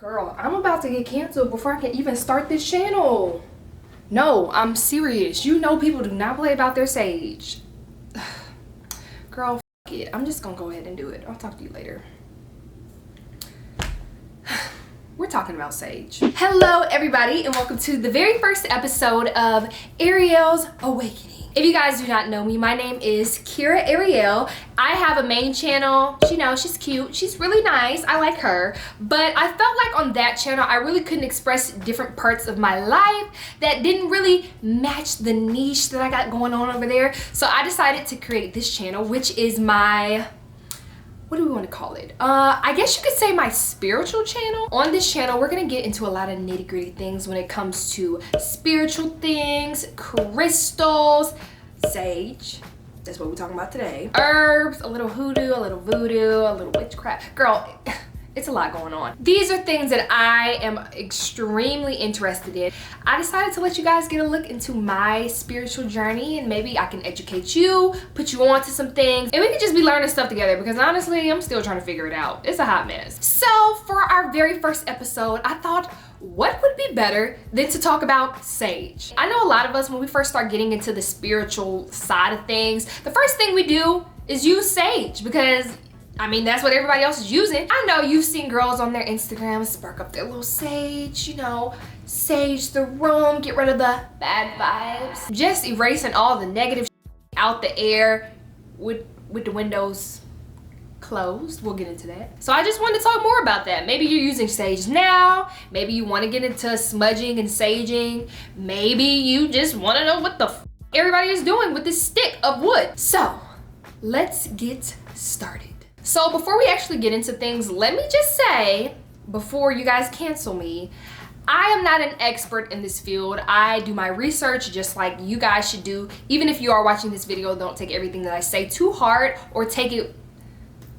Girl, I'm about to get canceled before I can even start this channel. No, I'm serious. You know people do not play about their sage. Girl, f it. I'm just gonna go ahead and do it. I'll talk to you later. We're talking about sage. Hello, everybody, and welcome to the very first episode of Ariel's Awakening. If you guys do not know me, my name is Ariyel. I have a main channel. You know, she's cute. She's really nice. I like her. But I felt like on that channel, I really couldn't express different parts of my life that didn't really match the niche that I got going on over there. So I decided to create this channel, which is my... what do we want to call it? I guess you could say my spiritual channel. On this channel, we're gonna get into a lot of nitty-gritty things when it comes to spiritual things, crystals, sage. That's what we're talking about today. Herbs, a little hoodoo, a little voodoo, a little witchcraft. Girl, it's a lot going on. These are things that I am extremely interested in. I decided to let you guys get a look into my spiritual journey, and maybe I can educate you, put you on to some things, and we can just be learning stuff together, because honestly, I'm still trying to figure it out. It's a hot mess. So for our very first episode, I thought, what would be better than to talk about sage? I know a lot of us, when we first start getting into the spiritual side of things, the first thing we do is use sage, because I mean, that's what everybody else is using. I know you've seen girls on their Instagram spark up their little sage, you know, sage the room, get rid of the bad vibes. Just erasing all the negative out the air with the windows closed. We'll get into that. So I just wanted to talk more about that. Maybe you're using sage now. Maybe you want to get into smudging and saging. Maybe you just want to know what the f everybody is doing with this stick of wood. So let's get started. So before we actually get into things, let me just say, before you guys cancel me, I am not an expert in this field. I do my research just like you guys should do. Even if you are watching this video, don't take everything that I say too hard, or take it,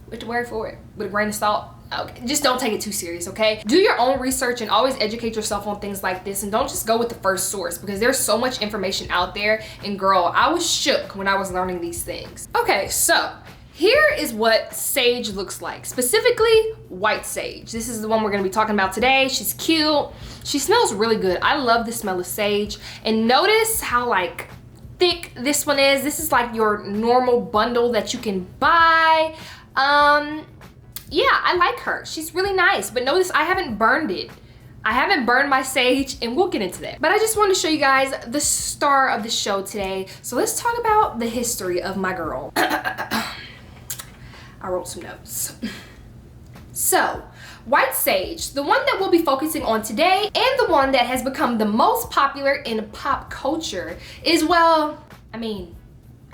what's the word for it? With a grain of salt. Okay, just don't take it too serious, okay? Do your own research and always educate yourself on things like this, and don't just go with the first source, because there's so much information out there. And girl, I was shook when I was learning these things. Okay, so here is what sage looks like, specifically white sage. This is the one we're gonna be talking about today. She's cute. She smells really good. I love the smell of sage. And notice how like thick this one is. This is like your normal bundle that you can buy. Yeah, I like her. She's really nice, but notice I haven't burned it. I haven't burned my sage, and we'll get into that. But I just want to show you guys the star of the show today. So let's talk about the history of my girl. I wrote some notes. So, white sage, the one that we'll be focusing on today, and the one that has become the most popular in pop culture, is, well, I mean,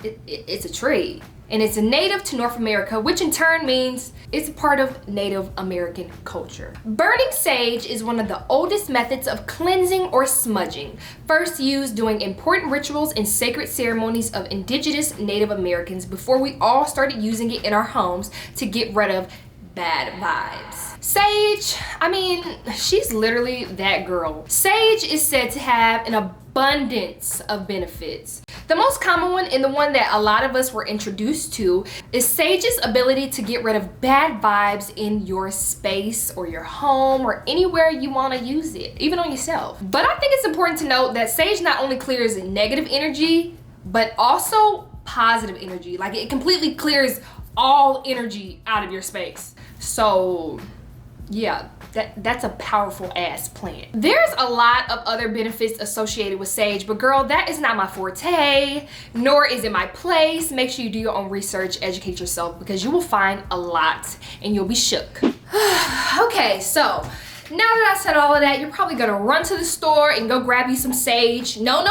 it's a tree. And it's native to North America, which in turn means it's a part of Native American culture. Burning sage is one of the oldest methods of cleansing or smudging, first used during important rituals and sacred ceremonies of indigenous Native Americans before we all started using it in our homes to get rid of bad vibes. Sage, I mean, she's literally that girl. Sage is said to have an abundance of benefits. The most common one, and the one that a lot of us were introduced to, is sage's ability to get rid of bad vibes in your space or your home or anywhere you want to use it, even on yourself. But I think it's important to note that sage not only clears negative energy, but also positive energy. Like, it completely clears all energy out of your space. So yeah, that's a powerful ass plant. There's a lot of other benefits associated with sage, but girl, that is not my forte, nor is it my place. Make sure you do your own research, educate yourself, because you will find a lot and you'll be shook. Okay, so now that I said all of that, you're probably gonna run to the store and go grab you some sage. No,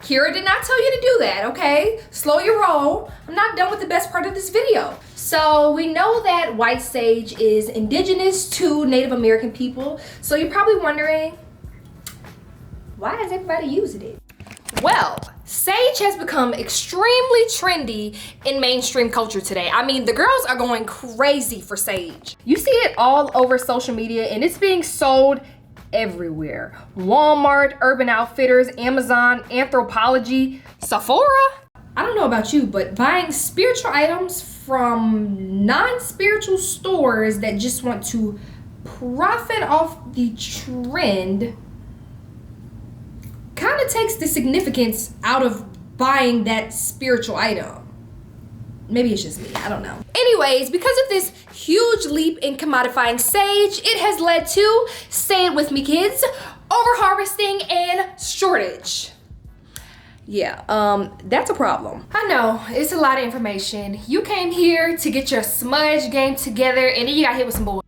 Kira did not tell you to do that, okay? Slow your roll. I'm not done with the best part of this video. So we know that white sage is indigenous to Native American people. So you're probably wondering, why is everybody using it? Well, sage has become extremely trendy in mainstream culture today. I mean, the girls are going crazy for sage. You see it all over social media, and it's being sold everywhere. Walmart, Urban Outfitters, Amazon, Anthropologie, Sephora. I don't know about you, but buying spiritual items from non-spiritual stores that just want to profit off the trend kind of takes the significance out of buying that spiritual item. Maybe it's just me, I don't know. Anyways, because of this huge leap in commodifying sage, it has led to, say it with me kids, overharvesting and shortage. Yeah, that's a problem. I know, it's a lot of information. You came here to get your smudge game together and then you got hit with some bull.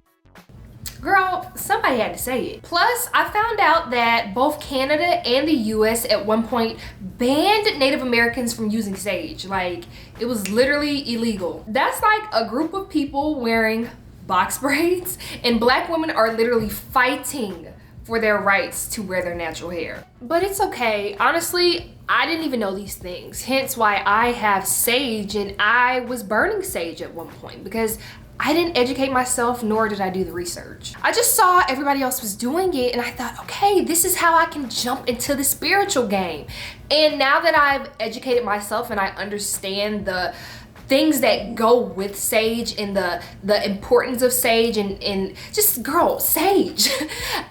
Girl, somebody had to say it. Plus, I found out that both Canada and the US at one point banned Native Americans from using sage. Like, it was literally illegal. That's like a group of people wearing box braids, and Black women are literally fighting for their rights to wear their natural hair. But it's okay. Honestly, I didn't even know these things. Hence why I have sage, and I was burning sage at one point because I didn't educate myself, nor did I do the research. I just saw everybody else was doing it and I thought, okay, this is how I can jump into the spiritual game. And now that I've educated myself and I understand the things that go with sage and the importance of sage and just, girl, sage.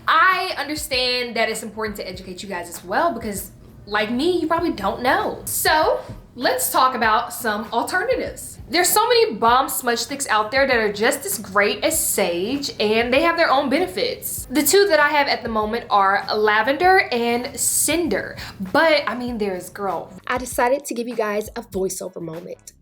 I understand that it's important to educate you guys as well because like me, you probably don't know. So let's talk about some alternatives. There's so many bomb smudge sticks out there that are just as great as sage and they have their own benefits. The two that I have at the moment are lavender and cinder. But I mean, I decided to give you guys a voiceover moment.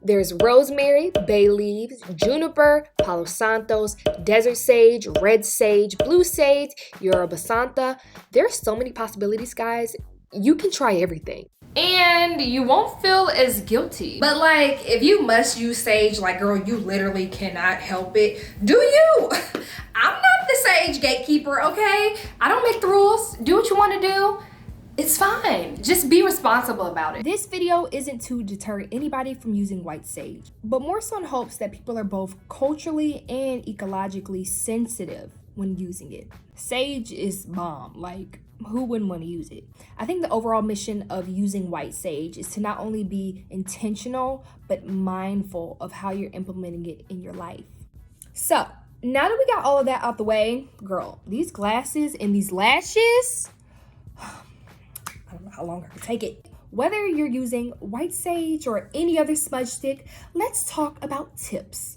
There's rosemary, bay leaves, juniper, palo santos, desert sage, red sage, blue sage, yoruba santa. There's so many possibilities, guys. You can try everything. And you won't feel as guilty. But like, if you must use sage, like girl, you literally cannot help it. Do you? I'm not the sage gatekeeper, okay? I don't make the rules. Do what you want to do. It's fine. Just be responsible about it. This video isn't to deter anybody from using white sage, but more so in hopes that people are both culturally and ecologically sensitive when using it. Sage is bomb. Like, who wouldn't want to use it? I think the overall mission of using white sage is to not only be intentional, but mindful of how you're implementing it in your life. So, now that we got all of that out the way, girl, these glasses and these lashes, I don't know how long I can take it. Whether you're using white sage or any other smudge stick, let's talk about tips.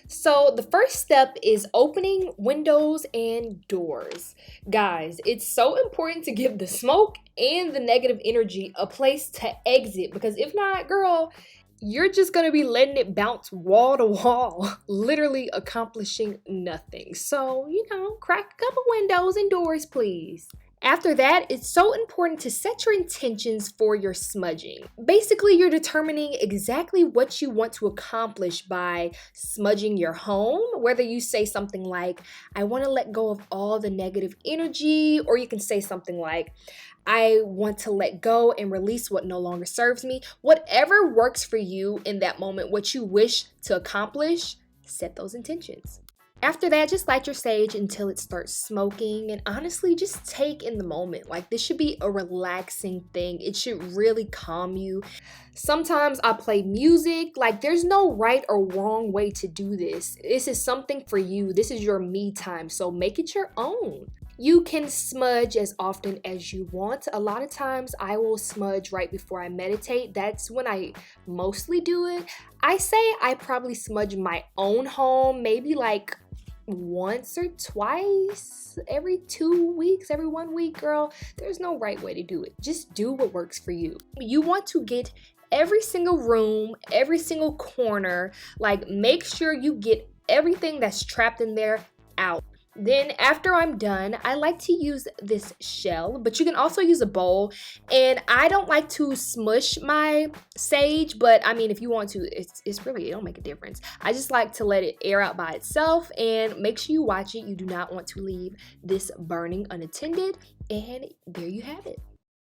So the first step is opening windows and doors. Guys, it's so important to give the smoke and the negative energy a place to exit, because if not, girl, you're just gonna be letting it bounce wall to wall, literally accomplishing nothing. So, crack a couple windows and doors, please. After that, it's so important to set your intentions for your smudging. Basically, you're determining exactly what you want to accomplish by smudging your home, whether you say something like, I want to let go of all the negative energy, or you can say something like, I want to let go and release what no longer serves me. Whatever works for you in that moment, what you wish to accomplish, set those intentions. After that, just light your sage until it starts smoking, and honestly, just take in the moment. Like, this should be a relaxing thing. It should really calm you. Sometimes I play music. Like, there's no right or wrong way to do this. This is something for you. This is your me time, so make it your own. You can smudge as often as you want. A lot of times I will smudge right before I meditate. That's when I mostly do it. I say I probably smudge my own home maybe like once or twice every 2 weeks, every 1 week, girl. There's no right way to do it. Just do what works for you. You want to get every single room, every single corner, like make sure you get everything that's trapped in there out. Then after I'm done, I like to use this shell, but you can also use a bowl. And I don't like to smush my sage, but I mean, if you want to, it's really, it don't make a difference. I just like to let it air out by itself, and make sure you watch it. You do not want to leave this burning unattended. And there you have it.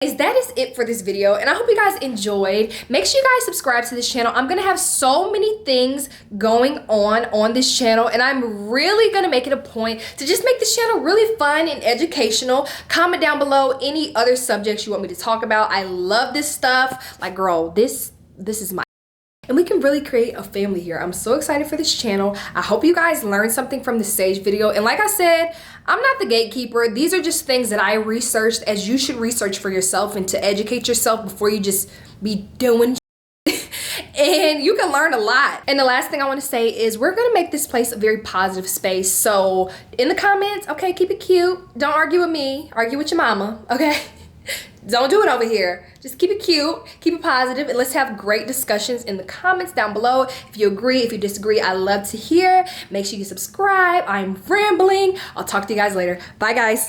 That is it for this video, and I hope you guys enjoyed. Make sure you guys subscribe to this channel. I'm gonna have so many things going on this channel, and I'm really gonna make it a point to just make this channel really fun and educational. Comment down below any other subjects you want me to talk about. I love this stuff. Like, girl, this is my and we can really create a family here. I'm so excited for this channel. I hope you guys learned something from this Sage video. And like I said, I'm not the gatekeeper. These are just things that I researched, as you should research for yourself and to educate yourself before you just be doing and you can learn a lot. And the last thing I want to say is we're going to make this place a very positive space. So in the comments, okay, keep it cute. Don't argue with me. Argue with your mama, okay? Don't do it over here. Just keep it cute, keep it positive, and let's have great discussions in the comments down below. If you agree, if you disagree, I love to hear. Make sure you subscribe. I'm rambling. I'll talk to you guys later. Bye, guys.